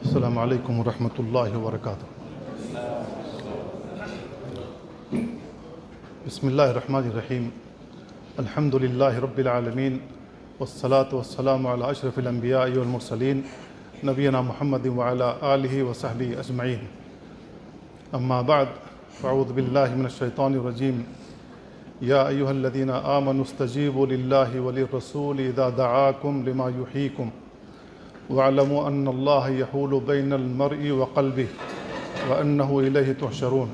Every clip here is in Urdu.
السلام علیکم ورحمۃ اللہ وبرکاتہ۔ بسم اللہ الرحمن الرحیم۔ الحمد للہ رب العالمین والصلاة والسلام علی اشرف الانبیاء والمرسلین نبینا محمد وعلی آلہ وصحبہ اجمعین۔ اما بعد فاعوذ باللہ من الشیطان الرجیم۔ یا ایہا الذین آمنوا استجیبوا للہ وللرسول اذا دعاکم لما یحییکم وَاعْلَمُوا أَنَّ اللَّهَ يَحُولُ بَيْنَ الْمَرْءِ وَقَلْبِهِ وَأَنَّهُ إِلَيْهِ تُحْشَرُونَ۔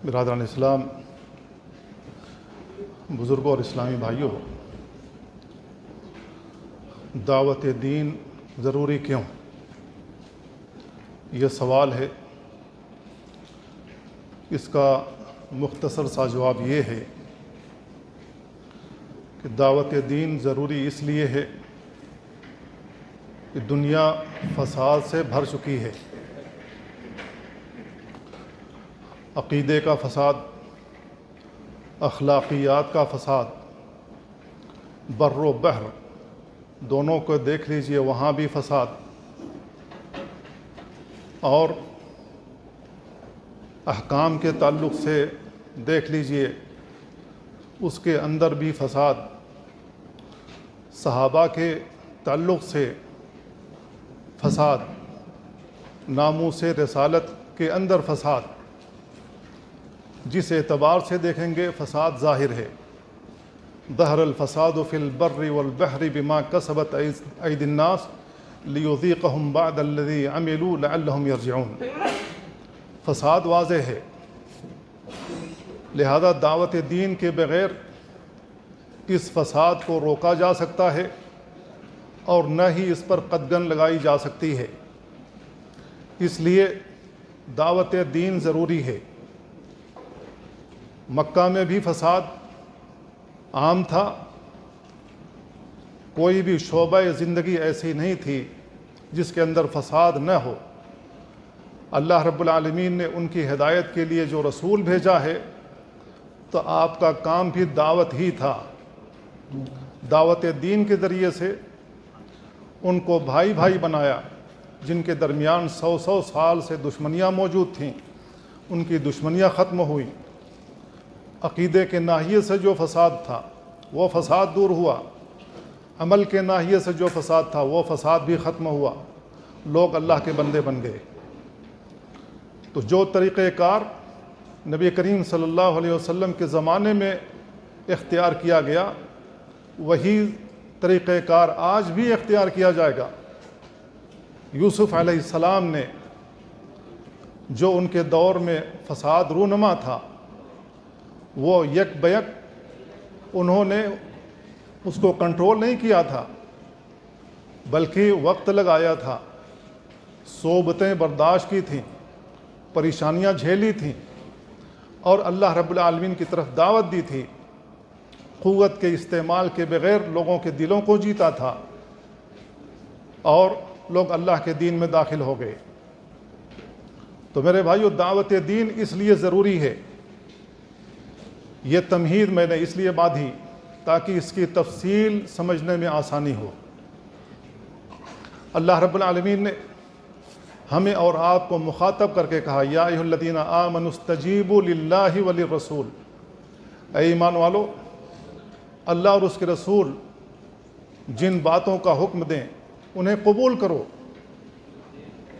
برادران اسلام، بزرگوں اور اسلامی بھائیوں، دعوت دین ضروری کیوں؟ یہ سوال ہے۔ اس کا مختصر سا جواب یہ ہے کہ دعوت دین ضروری اس لیے ہے کہ دنیا فساد سے بھر چکی ہے۔ عقیدے کا فساد، اخلاقیات کا فساد، بر و بحر دونوں کو دیکھ لیجئے، وہاں بھی فساد، اور احکام کے تعلق سے دیکھ لیجئے، اس کے اندر بھی فساد، صحابہ کے تعلق سے فساد، ناموس رسالت کے اندر فساد، جس اعتبار سے دیکھیں گے فساد ظاہر ہے۔ ظہر الفساد فی البر والبحر بما کسبت ایدی الناس لیذیقہم بعد الذی عملوا لعلہم یرجعون۔ فساد واضح ہے، لہذا دعوت دین کے بغیر اس فساد کو روکا جا سکتا ہے اور نہ ہی اس پر قدغن لگائی جا سکتی ہے۔ اس لیے دعوت دین ضروری ہے۔ مکہ میں بھی فساد عام تھا، کوئی بھی شعبہ زندگی ایسی نہیں تھی جس کے اندر فساد نہ ہو۔ اللہ رب العالمین نے ان کی ہدایت کے لیے جو رسول بھیجا ہے، تو آپ کا کام بھی دعوت ہی تھا۔ دعوت دین کے ذریعے سے ان کو بھائی بھائی بنایا، جن کے درمیان 100 سال سے دشمنیاں موجود تھیں، ان کی دشمنیاں ختم ہوئیں۔ عقیدے کے ناحیے سے جو فساد تھا وہ فساد دور ہوا، عمل کے ناحیے سے جو فساد تھا وہ فساد بھی ختم ہوا، لوگ اللہ کے بندے بن گئے۔ تو جو طریقہ کار نبی کریم صلی اللہ علیہ وسلم کے زمانے میں اختیار کیا گیا، وہی طریقہ کار آج بھی اختیار کیا جائے گا۔ یوسف علیہ السلام نے جو ان کے دور میں فساد رونما تھا، وہ یک بیک انہوں نے اس کو کنٹرول نہیں کیا تھا، بلکہ وقت لگایا تھا، صعوبتیں برداشت کی تھیں، پریشانیاں جھیلی تھیں، اور اللہ رب العالمین کی طرف دعوت دی تھی۔ قوت کے استعمال کے بغیر لوگوں کے دلوں کو جیتا تھا، اور لوگ اللہ کے دین میں داخل ہو گئے۔ تو میرے بھائیو، دعوت دین اس لیے ضروری ہے۔ یہ تمہید میں نے اس لیے باندھی تاکہ اس کی تفصیل سمجھنے میں آسانی ہو۔ اللہ رب العالمین نے ہمیں اور آپ کو مخاطب کر کے کہا، یا ایھا الذین آمنوا استجیبوا للہ وللرسول۔ اے ایمان والو، اللہ اور اس کے رسول جن باتوں کا حکم دیں انہیں قبول کرو۔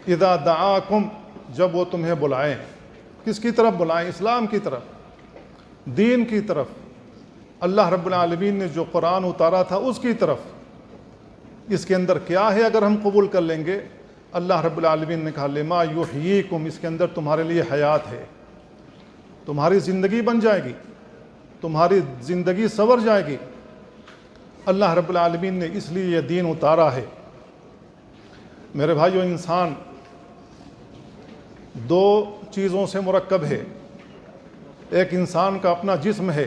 اذا دعاکم، جب وہ تمہیں بلائیں۔ کس کی طرف بلائیں؟ اسلام کی طرف، دین کی طرف، اللہ رب العالمین نے جو قرآن اتارا تھا اس کی طرف۔ اس کے اندر کیا ہے اگر ہم قبول کر لیں گے؟ اللہ رب العالمین نے کہا لما یحییکم، اس کے اندر تمہارے لیے حیات ہے، تمہاری زندگی بن جائے گی، تمہاری زندگی سنور جائے گی۔ اللہ رب العالمین نے اس لیے یہ دین اتارا ہے۔ میرے بھائیو، انسان دو چیزوں سے مرکب ہے۔ ایک انسان کا اپنا جسم ہے،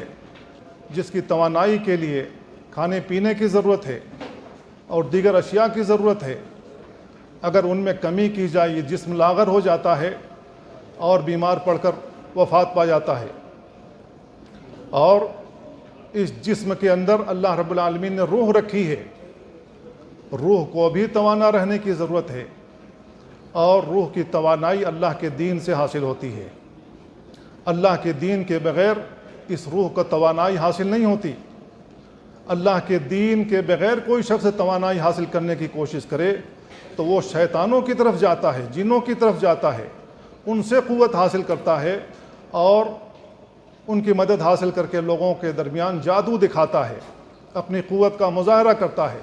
جس کی توانائی کے لیے کھانے پینے کی ضرورت ہے اور دیگر اشیاء کی ضرورت ہے۔ اگر ان میں کمی کی جائے یہ جسم لاغر ہو جاتا ہے اور بیمار پڑ کر وفات پا جاتا ہے۔ اور اس جسم کے اندر اللہ رب العالمین نے روح رکھی ہے، روح کو بھی توانا رہنے کی ضرورت ہے، اور روح کی توانائی اللہ کے دین سے حاصل ہوتی ہے۔ اللہ کے دین کے بغیر اس روح کو توانائی حاصل نہیں ہوتی۔ اللہ کے دین کے بغیر کوئی شخص توانائی حاصل کرنے کی کوشش کرے تو وہ شیطانوں کی طرف جاتا ہے، جنوں کی طرف جاتا ہے، ان سے قوت حاصل کرتا ہے اور ان کی مدد حاصل کر کے لوگوں کے درمیان جادو دکھاتا ہے، اپنی قوت کا مظاہرہ کرتا ہے۔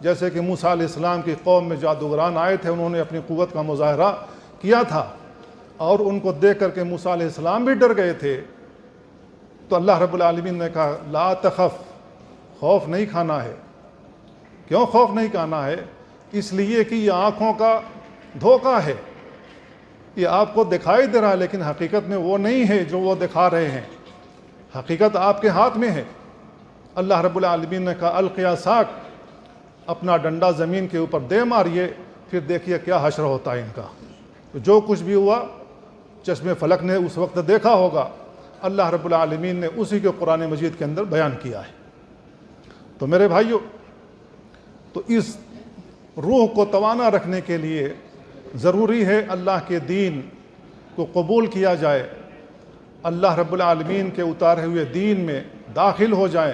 جیسے کہ موسیٰ علیہ السلام کی قوم میں جادوگران آئے تھے، انہوں نے اپنی قوت کا مظاہرہ کیا تھا اور ان کو دیکھ کر کے موسیٰ علیہ السلام بھی ڈر گئے تھے۔ تو اللہ رب العالمین نے کہا لا تخف، خوف نہیں کھانا ہے۔ کیوں خوف نہیں کھانا ہے؟ اس لیے کہ یہ آنکھوں کا دھوکہ ہے، یہ آپ کو دکھائی دے رہا ہے لیکن حقیقت میں وہ نہیں ہے جو وہ دکھا رہے ہیں، حقیقت آپ کے ہاتھ میں ہے۔ اللہ رب العالمین نے کہا القی عصاک، اپنا ڈنڈا زمین کے اوپر دے ماریے، پھر دیکھیے کیا حشر ہوتا ہے ان کا۔ تو جو کچھ بھی ہوا چشم فلک نے اس وقت دیکھا ہوگا، اللہ رب العالمین نے اسی کو قرآن مجید کے اندر بیان کیا ہے۔ تو میرے بھائیو، تو اس روح کو توانا رکھنے کے لیے ضروری ہے اللہ کے دین کو قبول کیا جائے، اللہ رب العالمین کے اتارے ہوئے دین میں داخل ہو جائیں۔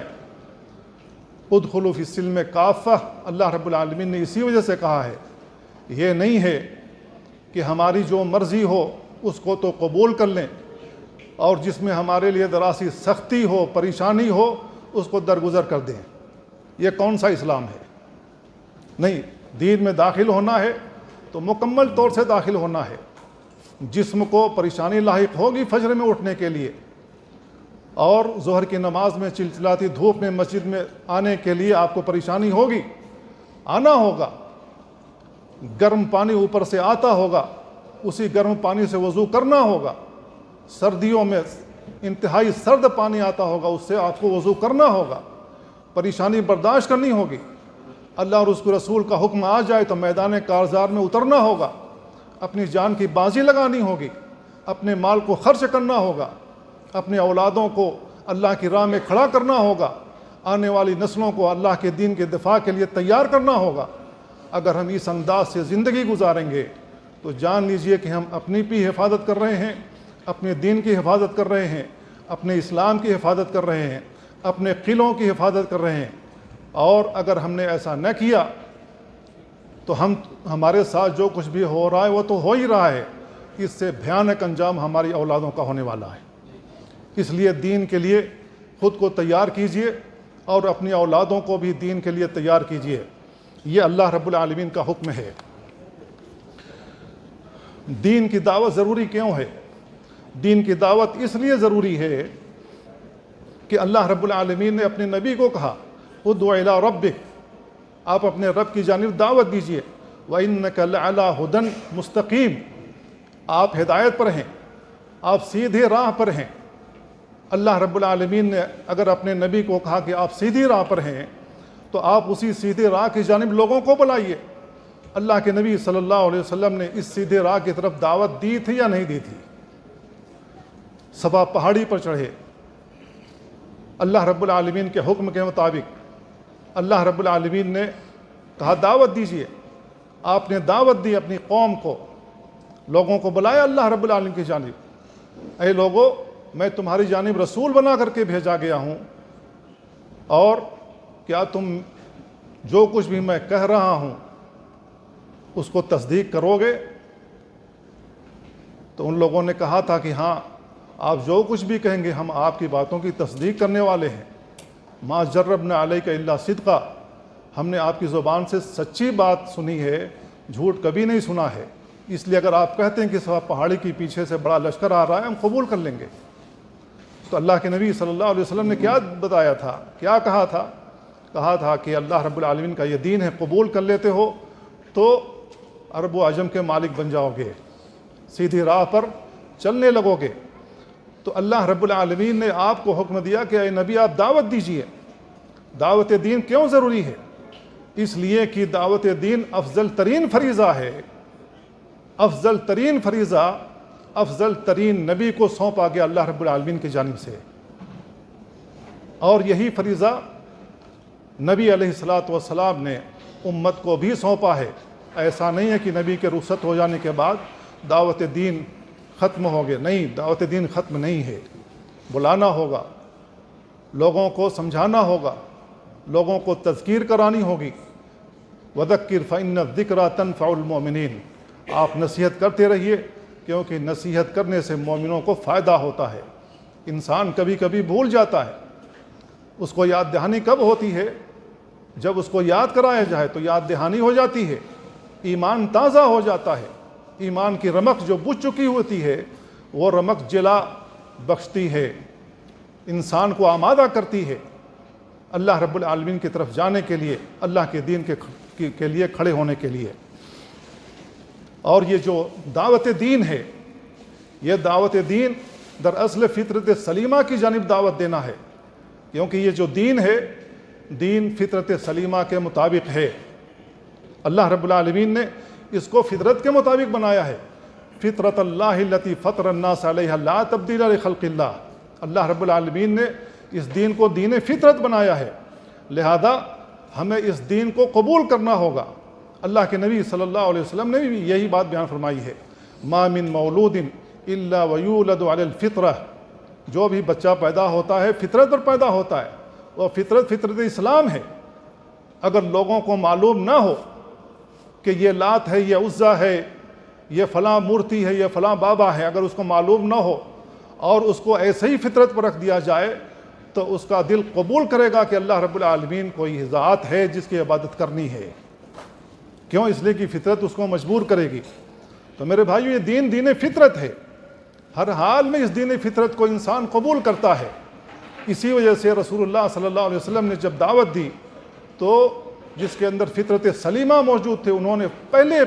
ادخلوا فی السلم کافہ، اللہ رب العالمین نے اسی وجہ سے کہا ہے۔ یہ نہیں ہے کہ ہماری جو مرضی ہو اس کو تو قبول کر لیں اور جس میں ہمارے لیے ذرا سی سختی ہو، پریشانی ہو، اس کو درگزر کر دیں۔ یہ کون سا اسلام ہے؟ نہیں، دین میں داخل ہونا ہے تو مکمل طور سے داخل ہونا ہے۔ جسم کو پریشانی لاحق ہوگی فجر میں اٹھنے کے لیے، اور ظہر کی نماز میں چلچلاتی دھوپ میں مسجد میں آنے کے لیے آپ کو پریشانی ہوگی، آنا ہوگا۔ گرم پانی اوپر سے آتا ہوگا، اسی گرم پانی سے وضو کرنا ہوگا۔ سردیوں میں انتہائی سرد پانی آتا ہوگا، اس سے آپ کو وضو کرنا ہوگا، پریشانی برداشت کرنی ہوگی۔ اللہ اور اس کے رسول کا حکم آ جائے تو میدان کارزار میں اترنا ہوگا، اپنی جان کی بازی لگانی ہوگی، اپنے مال کو خرچ کرنا ہوگا، اپنے اولادوں کو اللہ کی راہ میں کھڑا کرنا ہوگا، آنے والی نسلوں کو اللہ کے دین کے دفاع کے لیے تیار کرنا ہوگا۔ اگر ہم اس انداز سے زندگی گزاریں گے تو جان لیجئے کہ ہم اپنی بھی حفاظت کر رہے ہیں، اپنے دین کی حفاظت کر رہے ہیں، اپنے اسلام کی حفاظت کر رہے ہیں، اپنے قلعوں کی حفاظت کر رہے ہیں۔ اور اگر ہم نے ایسا نہ کیا تو ہمارے ساتھ جو کچھ بھی ہو رہا ہے وہ تو ہو ہی رہا ہے، اس سے بھیانک انجام ہماری اولادوں کا ہونے والا ہے۔ اس لیے دین کے لیے خود کو تیار کیجئے اور اپنی اولادوں کو بھی دین کے لیے تیار کیجئے۔ یہ اللہ رب العالمین کا حکم ہے۔ دین کی دعوت ضروری کیوں ہے؟ دین کی دعوت اس لیے ضروری ہے کہ اللہ رب العالمین نے اپنے نبی کو کہا ادع الی ربک، آپ اپنے رب کی جانب دعوت دیجئے، وَإِنَّكَ لَعَلَىٰ هُدًى مستقیم، آپ ہدایت پر ہیں، آپ سیدھے راہ پر ہیں۔ اللہ رب العالمین نے اگر اپنے نبی کو کہا کہ آپ سیدھی راہ پر ہیں تو آپ اسی سیدھے راہ کی جانب لوگوں کو بلائیے۔ اللہ کے نبی صلی اللہ علیہ وسلم نے اس سیدھے راہ کی طرف دعوت دی تھی یا نہیں دی تھی؟ صفا پہاڑی پر چڑھے، اللہ رب العالمین کے حکم کے مطابق اللہ رب العالمین نے کہا دعوت دیجیے، آپ نے دعوت دی اپنی قوم کو، لوگوں کو بلایا اللہ رب العالمین کی جانب، اے لوگو میں تمہاری جانب رسول بنا کر کے بھیجا گیا ہوں، اور کیا تم جو کچھ بھی میں کہہ رہا ہوں اس کو تصدیق کرو گے؟ تو ان لوگوں نے کہا تھا کہ ہاں، آپ جو کچھ بھی کہیں گے ہم آپ کی باتوں کی تصدیق کرنے والے ہیں۔ ما جربنا علیک الا صدقا، ہم نے آپ کی زبان سے سچی بات سنی ہے، جھوٹ کبھی نہیں سنا ہے، اس لیے اگر آپ کہتے ہیں کہ صفا پہاڑی کے پیچھے سے بڑا لشکر آ رہا ہے ہم قبول کر لیں گے۔ تو اللہ کے نبی صلی اللہ علیہ وسلم نے کیا بتایا تھا، کیا کہا تھا؟ کہا تھا کہ اللہ رب العالمین کا یہ دین ہے، قبول کر لیتے ہو تو عرب و عجم کے مالک بن جاؤ گے، سیدھی راہ پر چلنے لگو گے۔ تو اللہ رب العالمین نے آپ کو حکم دیا کہ اے نبی آپ دعوت دیجئے۔ دعوت دین کیوں ضروری ہے؟ اس لیے کہ دعوت دین افضل ترین فریضہ ہے، افضل ترین فریضہ افضل ترین نبی کو سونپا گیا اللہ رب العالمین کی جانب سے، اور یہی فریضہ نبی علیہ الصلاۃ والسلام نے امت کو بھی سونپا ہے۔ ایسا نہیں ہے کہ نبی کے رخصت ہو جانے کے بعد دعوت دین ختم ہو گئے، نہیں، دعوت دین ختم نہیں ہے۔ بلانا ہوگا، لوگوں کو سمجھانا ہوگا، لوگوں کو تذکیر کرانی ہوگی۔ وذکر فإن الذکریٰ تنفع المؤمنین، آپ نصیحت کرتے رہیے، کیونکہ نصیحت کرنے سے مومنوں کو فائدہ ہوتا ہے۔ انسان کبھی کبھی بھول جاتا ہے، اس کو یاد دہانی کب ہوتی ہے؟ جب اس کو یاد کرایا جائے تو یاد دہانی ہو جاتی ہے، ایمان تازہ ہو جاتا ہے۔ ایمان کی رمق جو بجھ چکی ہوتی ہے وہ رمق جلا بخشتی ہے، انسان کو آمادہ کرتی ہے اللہ رب العالمین کی طرف جانے کے لیے، اللہ کے دین کے لیے کھڑے ہونے کے لیے۔ اور یہ جو دعوت دین ہے، یہ دعوت دین دراصل فطرت سلیمہ کی جانب دعوت دینا ہے، کیونکہ یہ جو دین ہے، دین فطرت سلیمہ کے مطابق ہے۔ اللہ رب العالمین نے اس کو فطرت کے مطابق بنایا ہے۔ فطرت اللہ التی فطر الناس علیہا لا تبدیل لخلق اللہ، اللہ رب العالمین نے اس دین کو دین فطرت بنایا ہے، لہذا ہمیں اس دین کو قبول کرنا ہوگا۔ اللہ کے نبی صلی اللہ علیہ وسلم نے بھی یہی بات بیان فرمائی ہے، ما من مولود الا ویولد علی الفطرہ، جو بھی بچہ پیدا ہوتا ہے فطرت پر پیدا ہوتا ہے، وہ فطرت اسلام ہے۔ اگر لوگوں کو معلوم نہ ہو کہ یہ لات ہے، یہ عزا ہے، یہ فلاں مورتی ہے، یہ فلاں بابا ہے، اگر اس کو معلوم نہ ہو اور اس کو ایسے ہی فطرت پر رکھ دیا جائے تو اس کا دل قبول کرے گا کہ اللہ رب العالمین کوئی ذات ہے جس کی عبادت کرنی ہے۔ کیوں؟ اس لیے کہ فطرت اس کو مجبور کرے گی۔ تو میرے بھائیو، یہ دین دین فطرت ہے، ہر حال میں اس دین فطرت کو انسان قبول کرتا ہے۔ اسی وجہ سے رسول اللہ صلی اللہ علیہ وسلم نے جب دعوت دی تو جس کے اندر فطرت سلیمہ موجود تھے، انہوں نے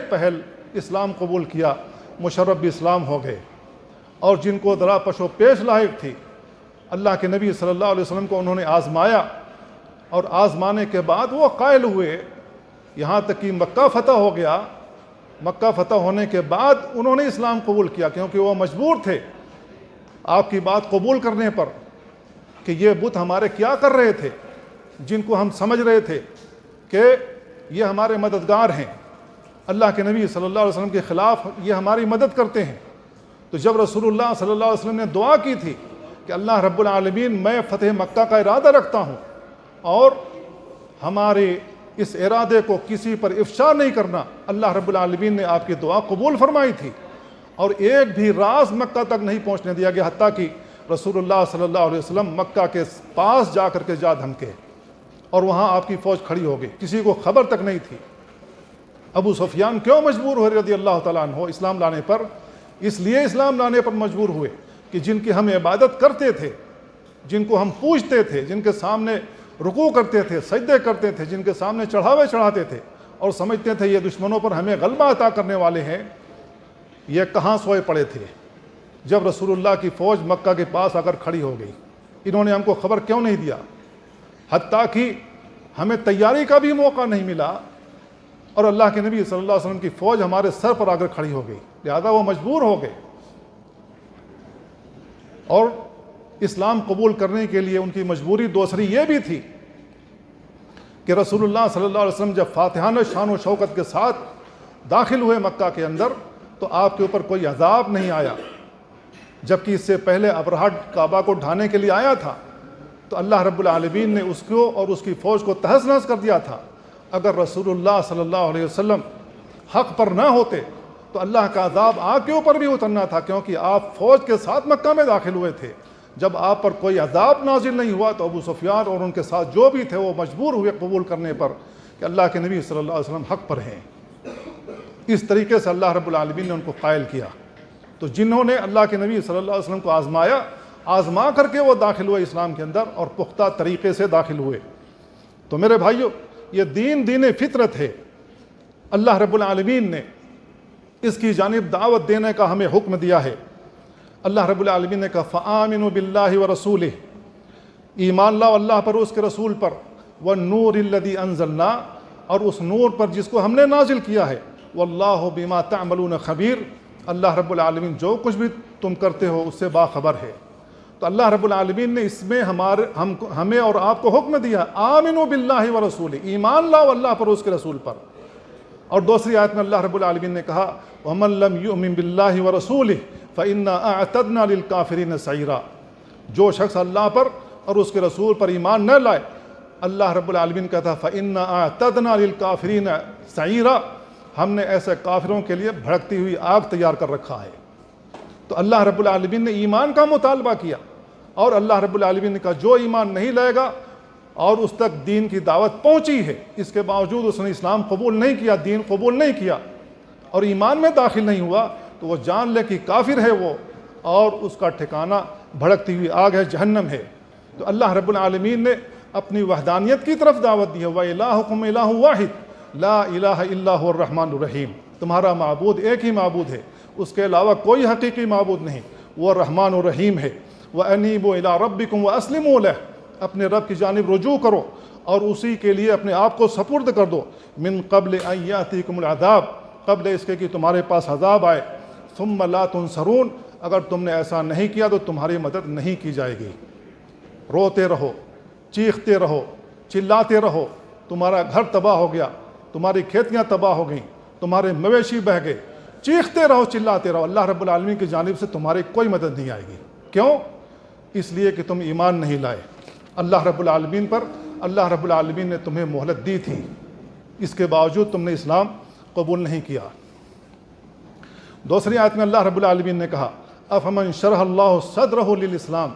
پہل اسلام قبول کیا، مشرف اسلام ہو گئے۔ اور جن کو ذرا پش و پیش لاحق تھی، اللہ کے نبی صلی اللہ علیہ وسلم کو انہوں نے آزمایا، اور آزمانے کے بعد وہ قائل ہوئے، یہاں تک کہ مکہ فتح ہو گیا۔ مکہ فتح ہونے کے بعد انہوں نے اسلام قبول کیا، کیونکہ وہ مجبور تھے آپ کی بات قبول کرنے پر کہ یہ بت ہمارے کیا کر رہے تھے، جن کو ہم سمجھ رہے تھے کہ یہ ہمارے مددگار ہیں، اللہ کے نبی صلی اللہ علیہ وسلم کے خلاف یہ ہماری مدد کرتے ہیں۔ تو جب رسول اللہ صلی اللہ علیہ وسلم نے دعا کی تھی کہ اللہ رب العالمین، میں فتح مکہ کا ارادہ رکھتا ہوں اور ہمارے اس ارادے کو کسی پر افشا نہیں کرنا، اللہ رب العالمین نے آپ کی دعا قبول فرمائی تھی، اور ایک بھی راز مکہ تک نہیں پہنچنے دیا گیا، حتیٰ کہ رسول اللہ صلی اللہ علیہ وسلم مکہ کے پاس جا کر کے جا دھمکے اور وہاں آپ کی فوج کھڑی ہو گئی، کسی کو خبر تک نہیں تھی۔ ابو سفیان کیوں مجبور ہوئے رضی اللہ تعالیٰ عنہ اسلام لانے پر؟ اس لیے اسلام لانے پر مجبور ہوئے کہ جن کی ہم عبادت کرتے تھے، جن کو ہم پوجتے تھے، جن کے سامنے رکوع کرتے تھے، سجدے کرتے تھے، جن کے سامنے چڑھاوے چڑھاتے تھے، اور سمجھتے تھے یہ دشمنوں پر ہمیں غلبہ عطا کرنے والے ہیں، یہ کہاں سوئے پڑے تھے جب رسول اللہ کی فوج مکہ کے پاس آ کر کھڑی ہو گئی؟ انہوں نے ہم کو خبر کیوں نہیں دیا؟ حتیٰ کہ ہمیں تیاری کا بھی موقع نہیں ملا، اور اللہ کے نبی صلی اللہ علیہ وسلم کی فوج ہمارے سر پر آ کر کھڑی ہو گئی، لہذا وہ مجبور ہو گئے۔ اور اسلام قبول کرنے کے لیے ان کی مجبوری دوسری یہ بھی تھی کہ رسول اللہ صلی اللہ علیہ وسلم جب فاتحانہ شان و شوکت کے ساتھ داخل ہوئے مکہ کے اندر تو آپ کے اوپر کوئی عذاب نہیں آیا، جبکہ اس سے پہلے ابرہہ کعبہ کو ڈھانے کے لیے آیا تھا تو اللہ رب العالمین نے اس کو اور اس کی فوج کو تہس نہس کر دیا تھا۔ اگر رسول اللہ صلی اللہ علیہ وسلم حق پر نہ ہوتے تو اللہ کا عذاب آپ کے اوپر بھی اترنا تھا، کیونکہ آپ فوج کے ساتھ مکہ میں داخل ہوئے تھے۔ جب آپ پر کوئی عذاب نازل نہیں ہوا تو ابو سفیان اور ان کے ساتھ جو بھی تھے وہ مجبور ہوئے قبول کرنے پر کہ اللہ کے نبی صلی اللہ علیہ وسلم حق پر ہیں۔ اس طریقے سے اللہ رب العالمین نے ان کو قائل کیا۔ تو جنہوں نے اللہ کے نبی صلی اللہ علیہ وسلم کو آزما کر کے وہ داخل ہوئے اسلام کے اندر اور پختہ طریقے سے داخل ہوئے۔ تو میرے بھائیو، یہ دین فطرت ہے، اللہ رب العالمین نے اس کی جانب دعوت دینے کا ہمیں حکم دیا ہے۔ اللہ رب العالمین نے کہا فآمنوا باللہ ورسولہ، ایمان لاؤ اللہ پر، اس کے رسول پر، والنور الذی انزلنا، اور اس نور پر جس کو ہم نے نازل کیا ہے، واللہ بما تعملون خبیر، اللہ رب العالمین جو کچھ بھی تم کرتے ہو اس سے باخبر ہے۔ تو اللہ رب العالمین نے اس میں ہمیں اور آپ کو حکم دیا آمنوا باللہ ورسولہ، ایمان لاؤ اللہ پر، اس کے رسول پر۔ اور دوسری آیت میں اللہ رب العالمین نے کہا وَمَن لَّمْ يُؤْمِن بِاللَّهِ وَرَسُولِهِ فَإِنَّا أَعْتَدْنَا لِلْكَافِرِينَ سَعِيرًا، جو شخص اللہ پر اور اس کے رسول پر ایمان نہ لائے، اللہ رب العالمین کہتا فَإِنَّا أَعْتَدْنَا لِلْكَافِرِينَ سَعِيرًا، ہم نے ایسے کافروں کے لیے بھڑکتی ہوئی آگ تیار کر رکھا ہے۔ تو اللہ رب العالمین نے ایمان کا مطالبہ کیا، اور اللہ رب العالمین نے کہا جو ایمان نہیں لائے گا اور اس تک دین کی دعوت پہنچی ہے، اس کے باوجود اس نے اسلام قبول نہیں کیا، دین قبول نہیں کیا اور ایمان میں داخل نہیں ہوا، تو وہ جان لے کہ کافر ہے وہ، اور اس کا ٹھکانہ بھڑکتی ہوئی آگ ہے، جہنم ہے۔ تو اللہ رب العالمین نے اپنی وحدانیت کی طرف دعوت دی ہے، وَإِلَٰهُكُمْ إِلَٰهٌ وَاحِدٌ لَا إِلَٰهَ إِلَّا هُوَ الرَّحْمَٰنُ الرَّحِيمُ، تمہارا معبود ایک ہی معبود ہے، اس کے علاوہ کوئی حقیقی معبود نہیں، وہ رحمان و رحیم ہے۔ وَأَنِيبُوا إِلَىٰ رَبِّكُمْ وَأَسْلِمُوا لَهُ، اپنے رب کی جانب رجوع کرو اور اسی کے لیے اپنے آپ کو سپرد کر دو، من قبل ان یاتیکم العذاب، قبل اس کے کہ تمہارے پاس عذاب آئے، ثم لا تنصرون، اگر تم نے ایسا نہیں کیا تو تمہاری مدد نہیں کی جائے گی۔ روتے رہو، چیختے رہو، چلاتے رہو، تمہارا گھر تباہ ہو گیا، تمہاری کھیتیاں تباہ ہو گئیں، تمہارے مویشی بہہ گئے، چیختے رہو، چلاتے رہو، اللہ رب العالمین کی جانب سے تمہاری کوئی مدد نہیں آئے گی۔ کیوں؟ اس لیے کہ تم ایمان نہیں لائے اللہ رب العالمین پر۔ اللہ رب العالمین نے تمہیں مہلت دی تھی، اس کے باوجود تم نے اسلام قبول نہیں کیا۔ دوسری آیت میں اللہ رب العالمین نے کہا افمن شرح اللہ صدرہ للاسلام،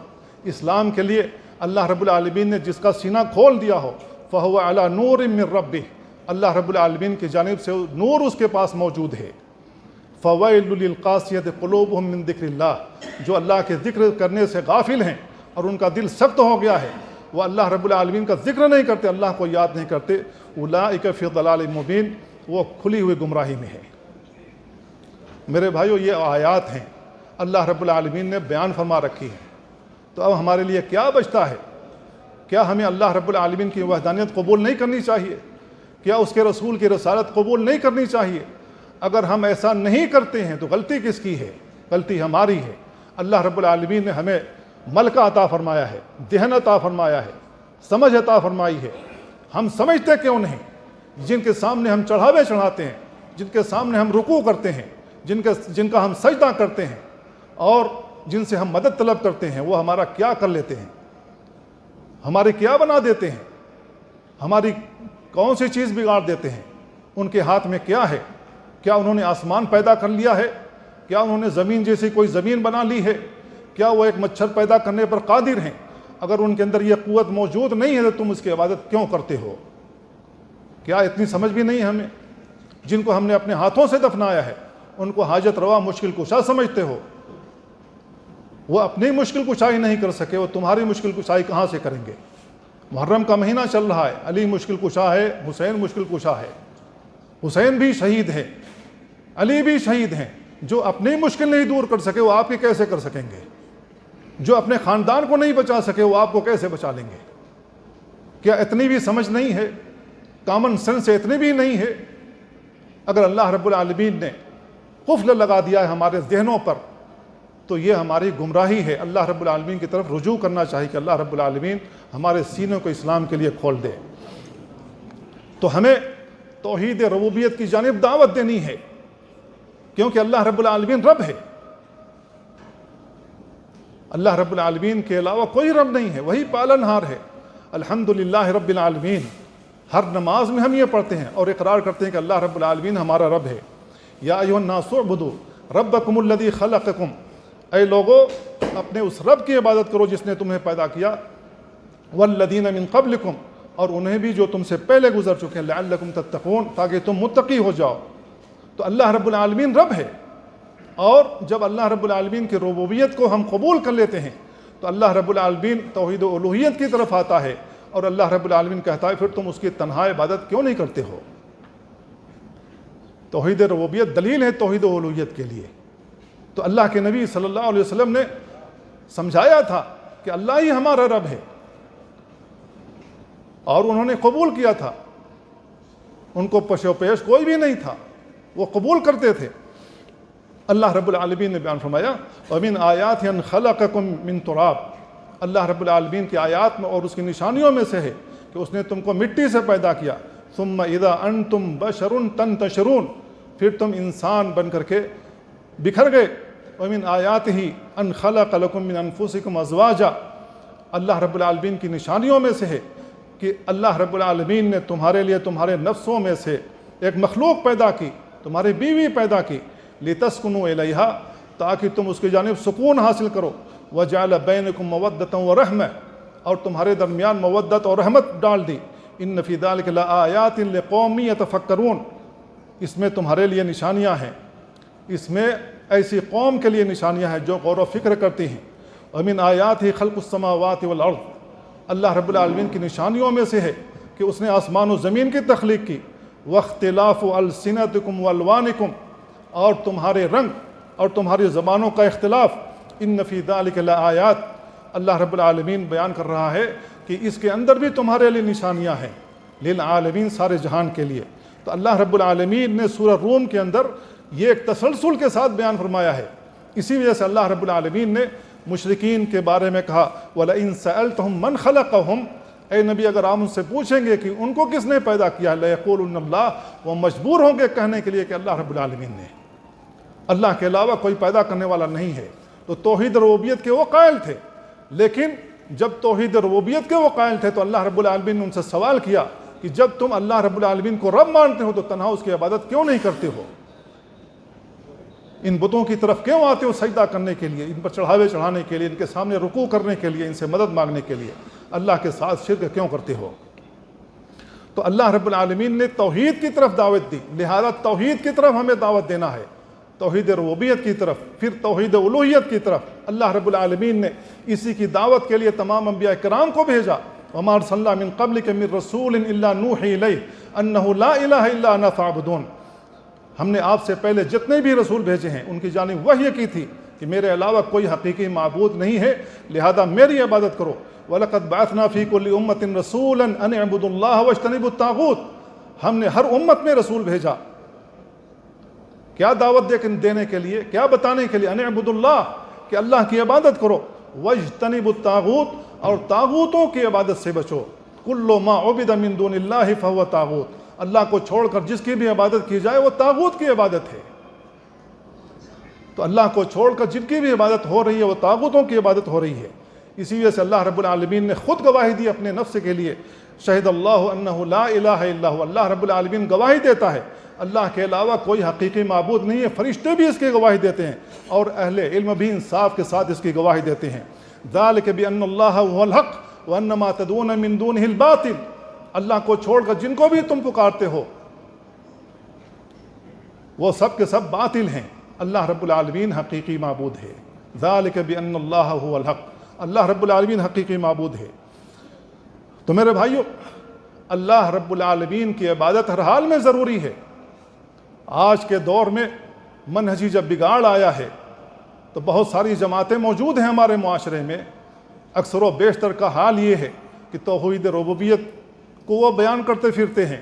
اسلام کے لیے اللہ رب العالمین نے جس کا سینہ کھول دیا ہو، فہو علی نور من ربہ، اللہ رب العالمین کی جانب سے نور اس کے پاس موجود ہے۔ فویل للقاسیۃ قلوبہم من ذکر اللہ، جو اللہ کے ذکر کرنے سے غافل ہیں اور ان کا دل سخت ہو گیا ہے، وہ اللہ رب العالمین کا ذکر نہیں کرتے، اللہ کو یاد نہیں کرتے، اولئک فی ضلال مبین، وہ کھلی ہوئی گمراہی میں ہے۔ میرے بھائیو، یہ آیات ہیں اللہ رب العالمین نے بیان فرما رکھی ہیں، تو اب ہمارے لیے کیا بچتا ہے؟ کیا ہمیں اللہ رب العالمین کی وحدانیت قبول نہیں کرنی چاہیے؟ کیا اس کے رسول کی رسالت قبول نہیں کرنی چاہیے؟ اگر ہم ایسا نہیں کرتے ہیں تو غلطی کس کی ہے؟ غلطی ہماری ہے۔ اللہ رب العالمین نے ہمیں ملکہ عطا فرمایا ہے، ذہن عطا فرمایا ہے، سمجھ عطا فرمائی ہے، ہم سمجھتے کیوں نہیں؟ جن کے سامنے ہم چڑھاوے چڑھاتے ہیں، جن کے سامنے ہم رکوع کرتے ہیں، جن کا ہم سجدہ کرتے ہیں اور جن سے ہم مدد طلب کرتے ہیں، وہ ہمارا کیا کر لیتے ہیں؟ ہماری کیا بنا دیتے ہیں؟ ہماری کون سی چیز بگاڑ دیتے ہیں؟ ان کے ہاتھ میں کیا ہے؟ کیا انہوں نے آسمان پیدا کر لیا ہے؟ کیا انہوں نے زمین جیسی کوئی زمین بنا لی ہے؟ کیا وہ ایک مچھر پیدا کرنے پر قادر ہیں؟ اگر ان کے اندر یہ قوت موجود نہیں ہے تو تم اس کی عبادت کیوں کرتے ہو؟ کیا اتنی سمجھ بھی نہیں ہے ہمیں؟ جن کو ہم نے اپنے ہاتھوں سے دفنایا ہے ان کو حاجت روا مشکل کشا سمجھتے ہو، وہ اپنی مشکل کشائی نہیں کر سکے، وہ تمہاری مشکل کشائی کہاں سے کریں گے؟ محرم کا مہینہ چل رہا ہے، علی مشکل کشا ہے، حسین مشکل کشا ہے، حسین بھی شہید ہے، علی بھی شہید ہیں۔ جو اپنی مشکل نہیں دور کر سکے وہ آپ کی کیسے کر سکیں گے؟ جو اپنے خاندان کو نہیں بچا سکے وہ آپ کو کیسے بچا لیں گے؟ کیا اتنی بھی سمجھ نہیں ہے؟ کامن سینس اتنی بھی نہیں ہے؟ اگر اللہ رب العالمین نے قفل لگا دیا ہے ہمارے ذہنوں پر تو یہ ہماری گمراہی ہے۔ اللہ رب العالمین کی طرف رجوع کرنا چاہیے کہ اللہ رب العالمین ہمارے سینوں کو اسلام کے لیے کھول دے۔ تو ہمیں توحید ربوبیت کی جانب دعوت دینی ہے، کیونکہ اللہ رب العالمین رب ہے، اللہ رب العالمین کے علاوہ کوئی رب نہیں ہے، وہی پالنہار ہے۔ الحمدللہ رب العالمین، ہر نماز میں ہم یہ پڑھتے ہیں اور اقرار کرتے ہیں کہ اللہ رب العالمین ہمارا رب ہے۔ یا ایھا الناس اعبدوا ربکم الذی خلقکم، اے لوگو اپنے اس رب کی عبادت کرو جس نے تمہیں پیدا کیا، والذین من قبلکم، اور انہیں بھی جو تم سے پہلے گزر چکے ہیں، لعلکم تتقون، تاکہ تم متقی ہو جاؤ۔ تو اللہ رب العالمین رب ہے، اور جب اللہ رب العالمین کی ربوبیت کو ہم قبول کر لیتے ہیں تو اللہ رب العالمین توحید و الوہیت کی طرف آتا ہے، اور اللہ رب العالمین کہتا ہے پھر تم اس کی تنہا عبادت کیوں نہیں کرتے ہو؟ توحید ربوبیت دلیل ہے توحید و الوہیت کے لیے۔ تو اللہ کے نبی صلی اللہ علیہ وسلم نے سمجھایا تھا کہ اللہ ہی ہمارا رب ہے، اور انہوں نے قبول کیا تھا، ان کو پش و پیش کوئی بھی نہیں تھا، وہ قبول کرتے تھے۔ اللہ رب العالمین نے بیان فرمایا وَمِنْ آیَاتِهِ أَنْ خَلَقَكُم مِّن تُرَابٍ، اللہ رب العالمین کی آیات میں اور اس کی نشانیوں میں سے ہے کہ اس نے تم کو مٹی سے پیدا کیا، ثم اذا انتم بشر تنتشرون، پھر تم انسان بن کر کے بکھر گئے، ومن آیاتہ ان خلق لکم من انفسکم ازواجا، اللہ رب العالمین کی نشانیوں میں سے ہے کہ اللہ رب العالمین نے تمہارے لیے تمہارے نفسوں میں سے ایک مخلوق پیدا کی، تمہاری بیوی پیدا کی، لتسکنوا الیہا، تاکہ تم اس کی جانب سکون حاصل کرو، وجعل بینکم مودۃ ورحمہ، اور تمہارے درمیان مودت اور رحمت ڈال دی، ان فی ذلک لآیات لقوم یتفکرون، اس میں تمہارے لیے نشانیاں ہیں، اس میں ایسی قوم کے لیے نشانیاں ہیں جو غور و فکر کرتی ہیں۔ ومن آیاتہ خلق السماوات والارض، اللہ رب العالمین کی نشانیوں میں سے ہے کہ اس نے آسمان و زمین کی تخلیق کی، واختلاف السنتکم والوانکم، اور تمہارے رنگ اور تمہاری زبانوں کا اختلاف، ان فی ذلک لآیات، اللہ رب العالمین بیان کر رہا ہے کہ اس کے اندر بھی تمہارے لیے نشانیاں ہیں، للعالمین، سارے جہان کے لیے۔ تو اللہ رب العالمین نے سورہ روم کے اندر یہ ایک تسلسل کے ساتھ بیان فرمایا ہے، اسی وجہ سے اللہ رب العالمین نے مشرکین کے بارے میں کہا وَلَئِن سَأَلْتَهُمْ مَنْ خَلَقَهُمْ، اے نبی اگر آپ ان سے پوچھیں گے کہ ان کو کس نے پیدا کیا، لَيَقُولُنَّ اللَّهُ، وہ مجبور ہوں گے کہنے کے لیے کہ اللہ رب العالمین نے، اللہ کے علاوہ کوئی پیدا کرنے والا نہیں ہے۔ تو توحید ربوبیت کے وہ قائل تھے، لیکن جب توحید ربوبیت کے وہ قائل تھے تو اللہ رب العالمین نے ان سے سوال کیا کہ جب تم اللہ رب العالمین کو رب مانتے ہو تو تنہا اس کی عبادت کیوں نہیں کرتے ہو؟ ان بتوں کی طرف کیوں آتے ہو سجدہ کرنے کے لیے، ان پر چڑھاوے چڑھانے کے لیے، ان کے سامنے رکوع کرنے کے لیے، ان سے مدد مانگنے کے لیے، اللہ کے ساتھ شرک کیوں کرتے ہو؟ تو اللہ رب العالمین نے توحید کی طرف دعوت دی، لہذا توحید کی طرف ہمیں دعوت دینا ہے، توحید ربوبیت کی طرف، پھر توحید الوہیت کی طرف۔ اللہ رب العالمین نے اسی کی دعوت کے لیے تمام انبیاء کرام کو بھیجا، وما ارسلنا من قبلک من رسول الا نوحی الیہ انہ لا الہ الا انا فاعبدون، ہم نے آپ سے پہلے جتنے بھی رسول بھیجے ہیں ان کی جانب وحی کی تھی کہ میرے علاوہ کوئی حقیقی معبود نہیں ہے، لہذا میری عبادت کرو۔ وَلَقَدْ بَعَثْنَا فِي كُلِّ أُمَّةٍ رَسُولًا أَنِ اعْبُدُوا اللَّهَ وَاجْتَنِبُوا الطَّاغُوتَ، ہم نے ہر امت میں رسول بھیجا، کیا دعوت دینے کے لیے، کیا بتانے کے لیے، أَنِ اعْبُدُوا اللَّهَ، کہ اللہ کی عبادت کرو، وَاجْتَنِبُوا الطَّاغُوتَ، اور طاغوتوں کی عبادت سے بچو، كُلُّ مَا عُبِدَ مِن دُونِ اللَّهِ فَهُوَ طاغوت، اللہ کو چھوڑ کر جس کی بھی عبادت کی جائے وہ طاغوت کی عبادت ہے۔ تو اللہ کو چھوڑ کر جن کی بھی عبادت ہو رہی ہے وہ طاغوتوں کی عبادت ہو رہی ہے۔ اسی وجہ سے اللہ رب العالمین نے خود گواہی دی اپنے نفس کے لیے، شہد اللہ انہ لا الہ الا ہو، اللہ رب العالمین گواہی دیتا ہے اللہ کے علاوہ کوئی حقیقی معبود نہیں ہے، فرشتے بھی اس کی گواہی دیتے ہیں اور اہل علم بھی انصاف کے ساتھ اس کی گواہی دیتے ہیں۔ ذالک بان اللہ هو الحق وان ما تدعون من دونه الباطل، اللہ کو چھوڑ کر جن کو بھی تم پکارتے ہو وہ سب کے سب باطل ہیں، اللہ رب العالمین حقیقی معبود ہے۔ ذالک بان اللہ هو الحق، اللہ رب العالمین حقیقی معبود ہے۔ تو میرے بھائیو، اللہ رب العالمین کی عبادت ہر حال میں ضروری ہے۔ آج کے دور میں منہجی جب بگاڑ آیا ہے تو بہت ساری جماعتیں موجود ہیں ہمارے معاشرے میں، اکثر و بیشتر کا حال یہ ہے کہ توحید ربوبیت کو وہ بیان کرتے پھرتے ہیں،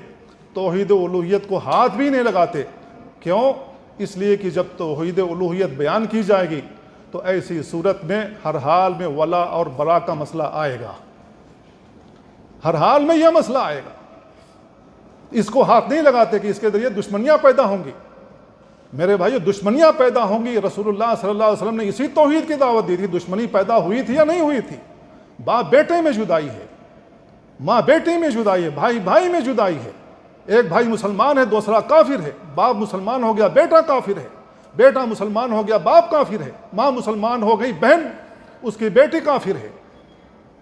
توحید الوہیت کو ہاتھ بھی نہیں لگاتے۔ کیوں؟ اس لیے کہ جب توحید الوہیت بیان کی جائے گی تو ایسی صورت میں ہر حال میں ولا اور برا کا مسئلہ آئے گا، ہر حال میں یہ مسئلہ آئے گا۔ اس کو ہاتھ نہیں لگاتے کہ اس کے ذریعے دشمنیاں پیدا ہوں گی۔ میرے بھائیو، دشمنیاں پیدا ہوں گی، رسول اللہ صلی اللہ علیہ وسلم نے اسی توحید کی دعوت دی تھی۔ دشمنی پیدا ہوئی تھی یا نہیں ہوئی تھی؟ باپ بیٹے میں جدائی ہے، ماں بیٹی میں جدائی ہے، بھائی بھائی میں جدائی ہے، ایک بھائی مسلمان ہے دوسرا کافر ہے، باپ مسلمان ہو گیا بیٹا کافر ہے، بیٹا مسلمان ہو گیا باپ کافر ہے، ماں مسلمان ہو گئی بہن اس کی بیٹی کافر ہے،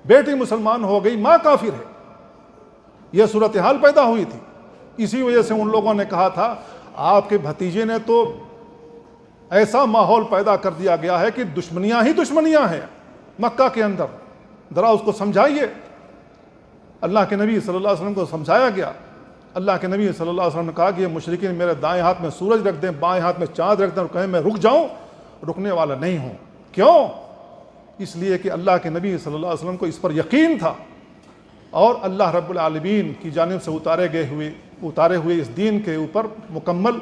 بیٹی مسلمان ہو گئی ماں کافر ہے۔ یہ صورتحال پیدا ہوئی تھی۔ اسی وجہ سے ان لوگوں نے کہا تھا آپ کے بھتیجے نے تو ایسا ماحول پیدا کر دیا گیا ہے کہ دشمنیاں ہی دشمنیاں ہیں مکہ کے اندر، ذرا اس کو سمجھائیے۔ اللہ کے نبی صلی اللہ علیہ وسلم کو سمجھایا گیا۔ اللہ کے نبی صلی اللہ علیہ وسلم نے کہا کہ یہ مشرکین میرے دائیں ہاتھ میں سورج رکھ دیں، بائیں ہاتھ میں چاند رکھ دیں اور کہیں میں رک جاؤں، رکنے والا نہیں ہوں۔ کیوں؟ اس لیے کہ اللہ کے نبی صلی اللہ علیہ وسلم کو اس پر یقین تھا اور اللہ رب العالمین کی جانب سے اتارے ہوئے اس دین کے اوپر مکمل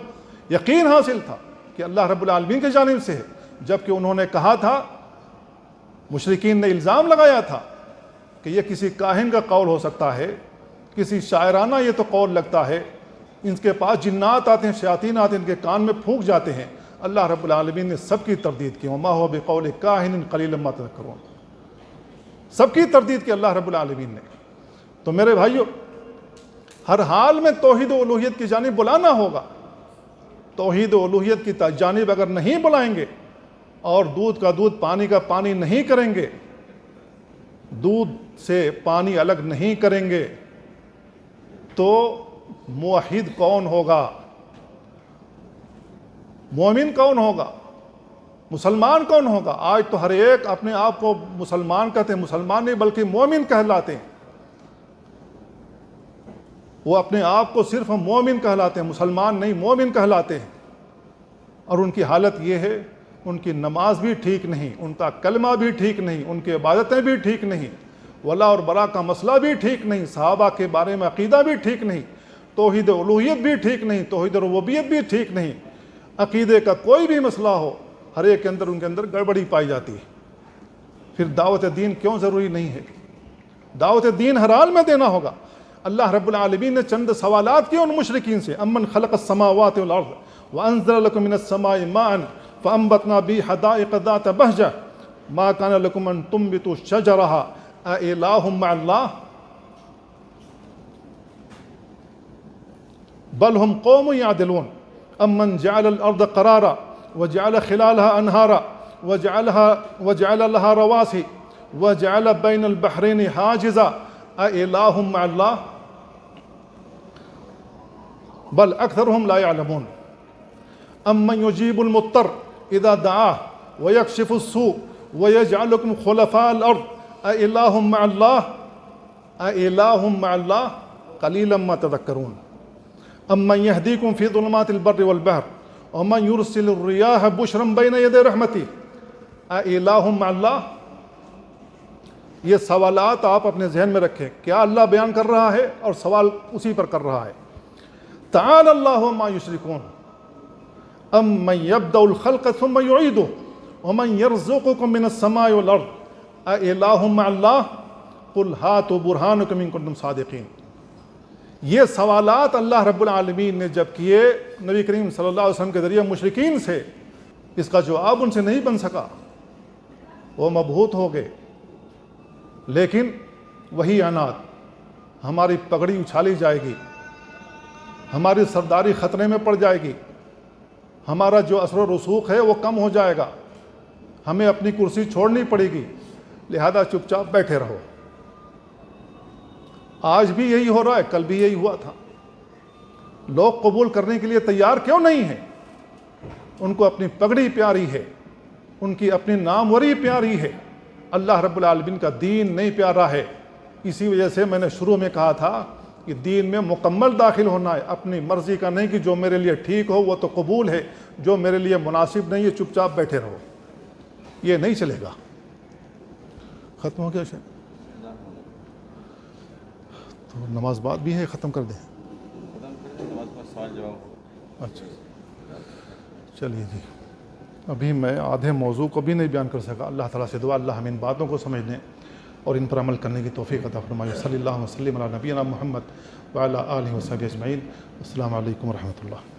یقین حاصل تھا کہ اللہ رب العالمین کی جانب سے ہے۔ جبکہ انہوں نے کہا تھا مشرکین نے الزام لگایا تھا کہ یہ کسی کاہن کا قول ہو سکتا ہے، کسی شاعرانہ یہ تو قول لگتا ہے، ان کے پاس جنات آتے ہیں، شیاطین آتے ہیں، ان کے کان میں پھونک جاتے ہیں۔ اللہ رب العالمین نے سب کی تردید کی، وما هو بقول کاہن قلیلا ما تذکرون، سب کی تردید کی اللہ رب العالمین نے۔ تو میرے بھائیو، ہر حال میں توحید و الوہیت کی جانب بلانا ہوگا۔ توحید و الوہیت کی جانب اگر نہیں بلائیں گے اور دودھ کا دودھ پانی کا پانی نہیں کریں گے، دودھ سے پانی الگ نہیں کریں گے، تو موحد کون ہوگا؟ مومن کون ہوگا؟ مسلمان کون ہوگا؟ آج تو ہر ایک اپنے آپ کو مسلمان کہتے ہیں، مسلمان نہیں بلکہ مومن کہلاتے ہیں۔ وہ اپنے آپ کو صرف مومن کہلاتے ہیں، مسلمان نہیں، مومن کہلاتے ہیں۔ اور ان کی حالت یہ ہے، ان کی نماز بھی ٹھیک نہیں، ان کا کلمہ بھی ٹھیک نہیں، ان کی عبادتیں بھی ٹھیک نہیں، ولا اور برا کا مسئلہ بھی ٹھیک نہیں، صحابہ کے بارے میں عقیدہ بھی ٹھیک نہیں، توحید الوہیت بھی ٹھیک نہیں، توحید ربوبیت بھی ٹھیک نہیں، عقیدے کا کوئی بھی مسئلہ ہو، ہر ایک کے اندر ان کے اندر گڑبڑی پائی جاتی ہے۔ پھر دعوت دین کیوں ضروری نہیں ہے؟ دعوت دین ہر حال میں دینا ہوگا۔ اللہ رب العالمین نے چند سوالات کیے ان مشرکین سے، امن خلق السماوات والارض وانزل لكم من السماء ماء فانبتنا به حدائق ذات بهجة ما كان لكم ان تنبتوا شجرها أإله مع الله بل هم قوم يعدلون امن جعل الارض قرارا وجعل خلالها انهارا وجعل لها رواسي وجعل بين البحرين حاجزا أإله مع الله بل اکثرهم لا يعلمون امن يجيب المضطر اذا دعاه ويكشف السوء ويجعلكم خلفاء الارض أإله مع الله قليلا ما تذكرون امن يهديكم في ظلمات البر والبحر ومن يرسل الرياح بشرا بين يدي رحمته أإله مع الله۔ یہ سوالات آپ اپنے ذہن میں رکھیں، کیا اللہ بیان کر رہا ہے اور سوال اسی پر کر رہا ہے۔ تعالی اللہ ما یشرکون امن یبدأ الخلق ثم یعیدہ ومن یرزقکم من السماء والارض أإله مع اللہ قل ہاتوا برہانکم ان کنتم صادقین۔ یہ سوالات اللہ رب العالمین نے جب کیے نبی کریم صلی اللہ علیہ وسلم کے ذریعے مشرکین سے، اس کا جواب ان سے نہیں بن سکا، وہ مبہوت ہو گئے۔ لیکن وہی عناد، ہماری پگڑی اچھالی جائے گی، ہماری سرداری خطرے میں پڑ جائے گی، ہمارا جو اثر و رسوخ ہے وہ کم ہو جائے گا، ہمیں اپنی کرسی چھوڑنی پڑے گی، لہذا چپ چاپ بیٹھے رہو۔ آج بھی یہی ہو رہا ہے، کل بھی یہی ہوا تھا۔ لوگ قبول کرنے کے لیے تیار کیوں نہیں ہیں؟ ان کو اپنی پگڑی پیاری ہے، ان کی اپنی ناموری پیاری ہے، اللہ رب العالمین کا دین نہیں پیارا ہے۔ اسی وجہ سے میں نے شروع میں کہا تھا کہ دین میں مکمل داخل ہونا ہے، اپنی مرضی کا نہیں کہ جو میرے لیے ٹھیک ہو وہ تو قبول ہے، جو میرے لیے مناسب نہیں ہے چپ چاپ بیٹھے رہو، یہ نہیں چلے گا۔ ختم ہو گیا شاید؟ تو نماز بعد بھی ہے، ختم کر دیں؟ اچھا چلیے جی، ابھی میں آدھے موضوع کو بھی نہیں بیان کر سکا۔ اللہ تعالیٰ سے دعا اللہ ہم ان باتوں کو سمجھنے اور ان پر عمل کرنے کی توفیق عطا فرمائے۔ صلی اللہ وسلم علی نبینا محمد وعلی آلہ وصحبہ اجمعین۔ السلام علیکم ورحمۃ اللہ۔